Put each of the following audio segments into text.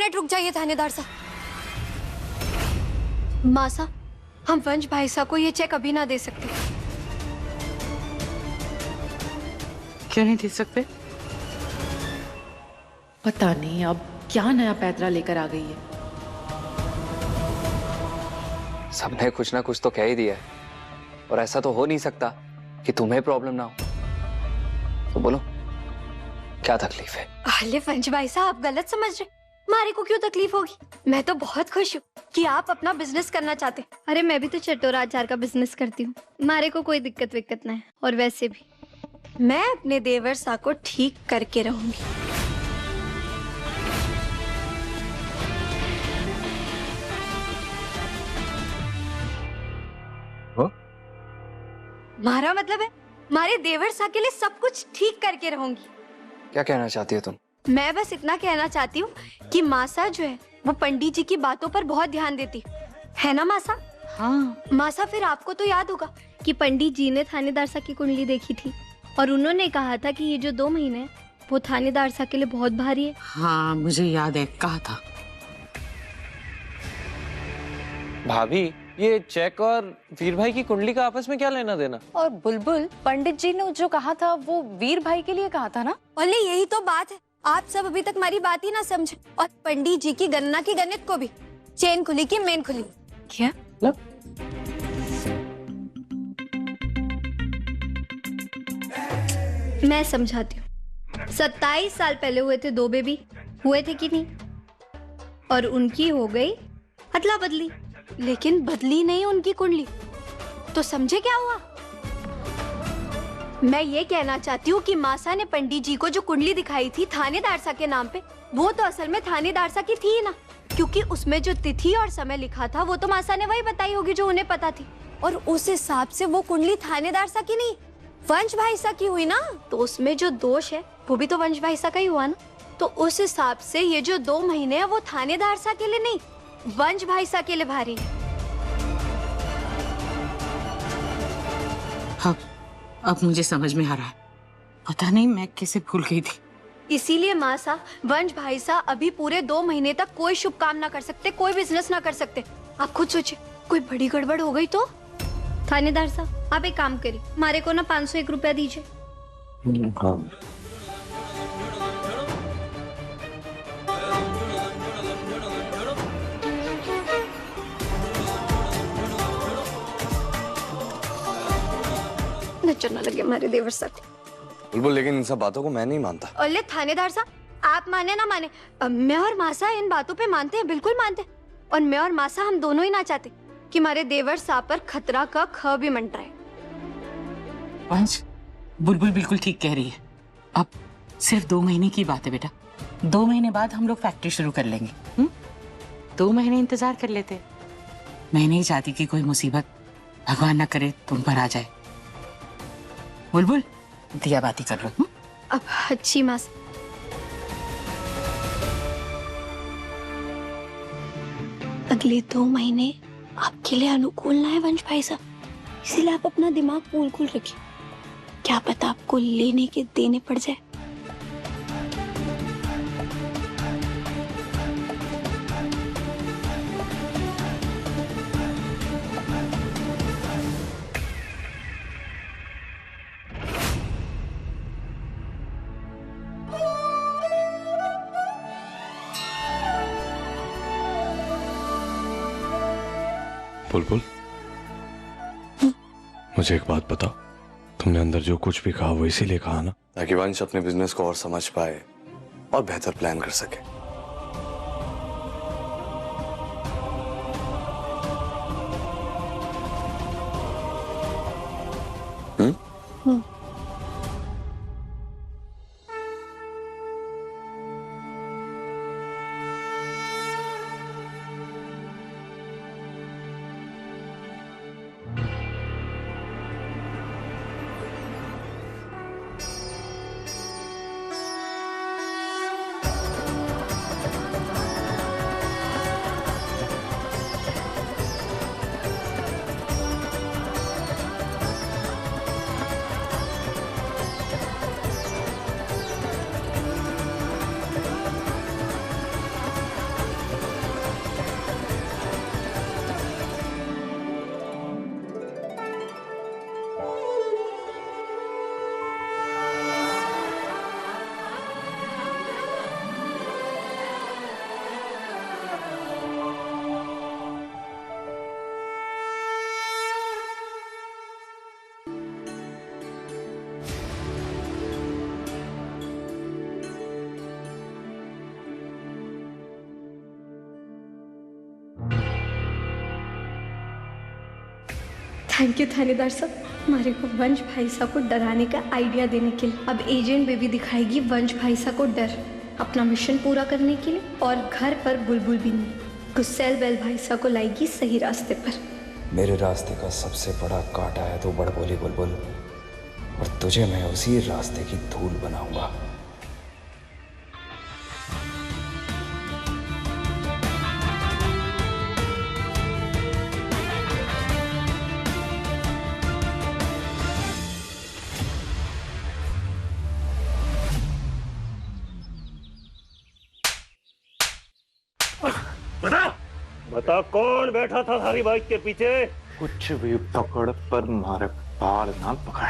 Minute रुक जाइए थानेदार साहब। मासा, हम वंश भाई साहब को ये चेक अभी ना दे सकते। क्यों नहीं दे सकते? पता नहीं अब क्या नया पैतरा लेकर आ गई है। सबने कुछ ना कुछ तो कह ही दिया है, और ऐसा तो हो नहीं सकता कि तुम्हें प्रॉब्लम ना हो। तो बोलो क्या तकलीफ है? अरे वंश भाई साहब, आप गलत समझ रहे। मारे को क्यों तकलीफ होगी? मैं तो बहुत खुश हूँ कि आप अपना बिजनेस करना चाहते। अरे मैं भी तो चटोरा अचार का बिजनेस करती हूँ, मारे को कोई दिक्कत विक्कत ना है। और वैसे भी मैं अपने देवर सा को ठीक करके रहूंगी। मारा मतलब है मारे देवर सा के लिए सब कुछ ठीक करके रहूंगी। क्या कहना चाहती हो तुम? मैं बस इतना कहना चाहती हूँ कि मासा जो है वो पंडित जी की बातों पर बहुत ध्यान देती है ना मासा? हाँ मासा, फिर आपको तो याद होगा कि पंडित जी ने थानेदार सा की कुंडली देखी थी और उन्होंने कहा था कि ये जो 2 महीने हैं वो थानेदार सा के लिए बहुत भारी है। हाँ मुझे याद है, कहा था। भाभी, ये चेक और वीर भाई की कुंडली का आपस में क्या लेना देना? और बुलबुल, पंडित जी ने जो कहा था वो वीर भाई के लिए कहा था ना? ओले, यही तो बात है। आप सब अभी तक हमारी बात ही ना समझे। और पंडित जी की गणना की गणित को भी चेन खुली की मेन खुली। क्या? मैं समझाती हूँ। 27 साल पहले हुए थे 2 बेबी, हुए थे कि नहीं? और उनकी हो गई अदला बदली। लेकिन बदली नहीं उनकी कुंडली, तो समझे क्या हुआ? मैं ये कहना चाहती हूँ कि मासा ने पंडित जी को जो कुंडली दिखाई थी थानेदार सा के नाम पे, वो तो असल में थानेदार सा की थी ना, क्योंकि उसमें जो तिथि और समय लिखा था वो तो मासा ने वही बताई होगी जो उन्हें पता थी। और उस हिसाब से वो कुंडली थानेदार सा की नहीं, वंश भाई सा की हुई ना। तो उसमें जो दोष है वो भी तो वंश भाई सा का ही हुआ ना। तो उस हिसाब से ये जो 2 महीने है वो थानेदार सा के लिए नहीं, वंश भाई सा के लिए भारी है। अब मुझे समझ में आ रहा है, पता नहीं मैं कैसे भूल गई थी। इसीलिए मासा, वंश भाई सा अभी पूरे 2 महीने तक कोई शुभ काम ना कर सकते, कोई बिजनेस ना कर सकते। आप खुद सोचिए, कोई बड़ी गड़बड़ हो गई तो? थानेदार साहब, आप एक काम करिए, हमारे को ना 501 रुपया दीजिए। हाँ। नजर न लगे हमारे देवर साथ। बुलबुल, लेकिन इन सब बातों को मैं नहीं मानता। अरे थानेदार साहब, आप माने ना माने, मैं और मासा इन बातों पे मानते हैं, बिल्कुल मानते हैं। और मैं और मासा हम दोनों ही ना चाहते कि हमारे देवर साहब पर खतरा का ख भी मंडराए। वंश, बुलबुल बिल्कुल ठीक कह रही है। अब सिर्फ 2 महीने की बात है बेटा। 2 महीने बाद हम लोग फैक्ट्री शुरू कर लेंगे। 2 महीने इंतजार कर लेते। मैं नहीं चाहती कि कोई मुसीबत भगवान ना करे तुम पर आ जाए। बुलबुल, दिया बाती कर लो। अब अच्छी मासा, अगले 2 महीने आपके लिए अनुकूल ना है वंश भाई साहब, इसीलिए आप अपना दिमाग कूल रखिए। क्या पता आपको लेने के देने पड़ जाए। बुलबुल, मुझे एक बात बता, तुमने अंदर जो कुछ भी कहा वो इसीलिए कहा ना, ताकि वंश अपने बिजनेस को और समझ पाए और बेहतर प्लान कर सके। थैंक यू थानेदार साहब, हमारे को वंश भाई साहब को डराने का आइडिया देने के लिए। अब एजेंट बेबी दिखाएगी वंश भाई साहब को डर, अपना मिशन पूरा करने के लिए, और घर पर बुलबुल बिन्नी गुस्सैल बैल भाई साहब को लाएगी सही रास्ते पर। मेरे रास्ते का सबसे बड़ा कांटा है तो बड़बोली बुलबुल, और तुझे मैं उसी रास्ते की धूल बनाऊंगा। बता कौन बैठा था थारी बाइक के पीछे? कुछ भी पकड़ पर मारे बाल ना पकड़।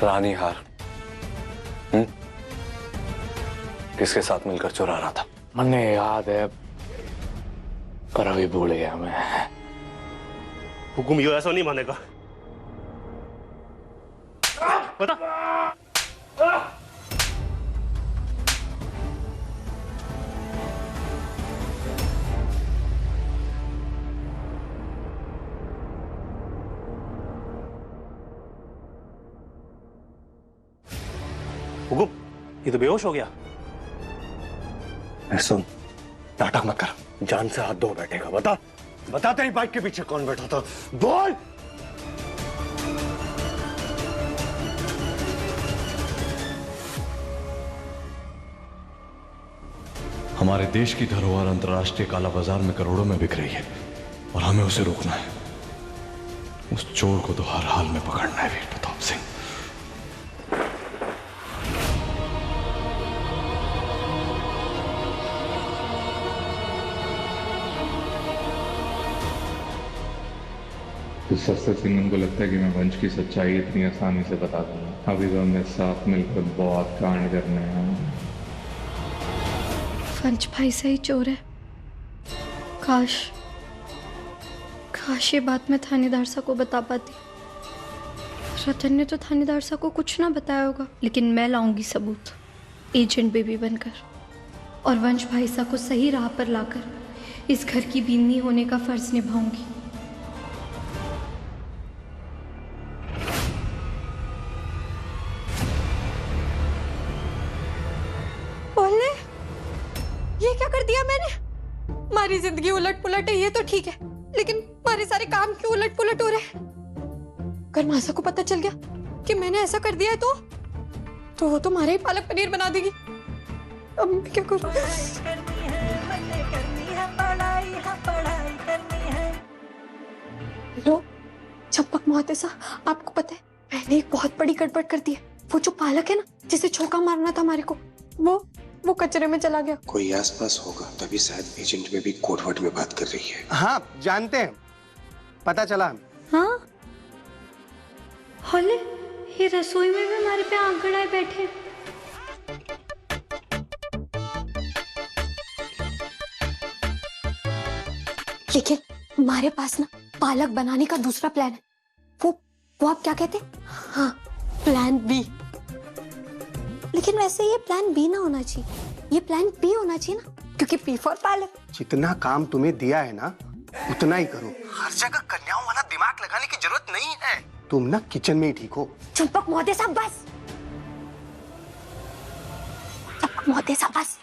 रानी हार किसके साथ मिलकर चुरा रहा था? मुझे याद है पर अभी भूल गया मैं। हुकुम यो ऐसा नहीं मानेगा। बता। हुकुम, ये तो बेहोश हो गया। सुन, नाटक मत कर, जान से हाथ धो बैठेगा। बता बता तेरी बाइक के पीछे कौन बैठा था? बोल। हमारे देश की धरोहर अंतर्राष्ट्रीय काला बाजार में करोड़ों में बिक रही है और हमें उसे रोकना है। उस चोर को तो हर हाल में पकड़ना है वीर प्रताप सिंह। तो सस्ते सिंह को लगता है कि मैं वंश की सच्चाई इतनी आसानी से बता दूंगा। अभी तो हमने साथ मिलकर बहुत कांड करने हैं। वंश भाई सही चोर है। काश काश ये बात मैं थानेदार साहब को बता पाती। रतन ने तो थानेदार साहब को कुछ ना बताया होगा, लेकिन मैं लाऊंगी सबूत एजेंट बेबी बनकर, और वंश भाई साहब को सही राह पर लाकर इस घर की बीनी होने का फर्ज निभाऊंगी। ये क्या कर दिया मैंने? हमारी जिंदगी उलट पुलट है ये तो ठीक है, लेकिन हमारे सारे काम क्यों उलट पुलट हो रहे हैं? अगर मासा को पता चल गया कि मैंने ऐसा कर दिया है तो वो तो हमारे ही पालक पनीर बना देगी। अब मैं क्या करूं? लो चंपक मोहतेसा, आपको पता है मैंने एक बहुत बड़ी गड़बड़ कर दी है। वो जो पालक है ना, जिसे छोका मारना था हमारे को, वो कचरे में चला गया। कोई आसपास होगा, तभी शायद एजेंट में भी कोडवर्ड में बात कर रही है। हाँ जानते हैं, पता चला। हाँ होले, ये रसोई में भी हमारे पे आंख गड़ाए बैठे। लेकिन हमारे पास ना पालक बनाने का दूसरा प्लान है। वो आप क्या कहते हैं? हाँ, प्लान बी। लेकिन वैसे ये प्लान बी ना होना चाहिए, ये प्लान पी होना चाहिए ना, क्योंकि पी फॉर पालक। जितना काम तुम्हें दिया है ना उतना ही करो। हर जगह कन्याओं वाला दिमाग लगाने की जरूरत नहीं है। तुम ना किचन में ही ठीक हो। चंपक मोहतेसा बस, चंपक मोहतेसा बस।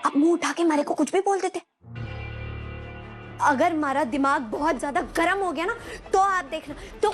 अब मुंह उठा के हमारे को कुछ भी बोल देते। अगर हमारा दिमाग बहुत ज्यादा गर्म हो गया ना तो आप देखना। तो